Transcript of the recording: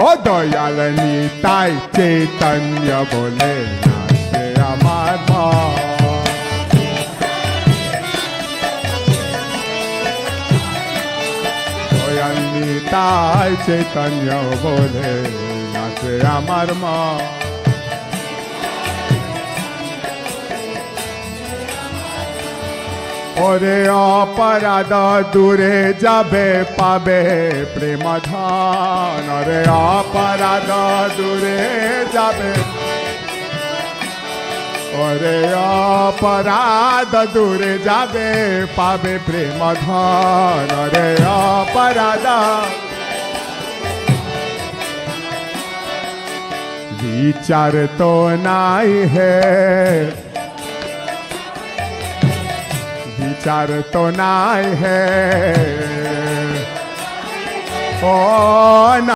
ও দয়াল নিতাই চৈতন্য বলে নাচে আমার মন। দয়াল নিতাই চৈতন্য বলে নাচে আমার মন। ওরে অপরাধ দূরে যাবে পাবে প্রেম ধন। ওরে অপরাধ দূরে যাবে, ওরে অপরাধ দূরে যাবে পাবে প্রেম ধন। ওরে অপরাধ বিচার তো নাই হে, विचार तो नाय है ओ ना।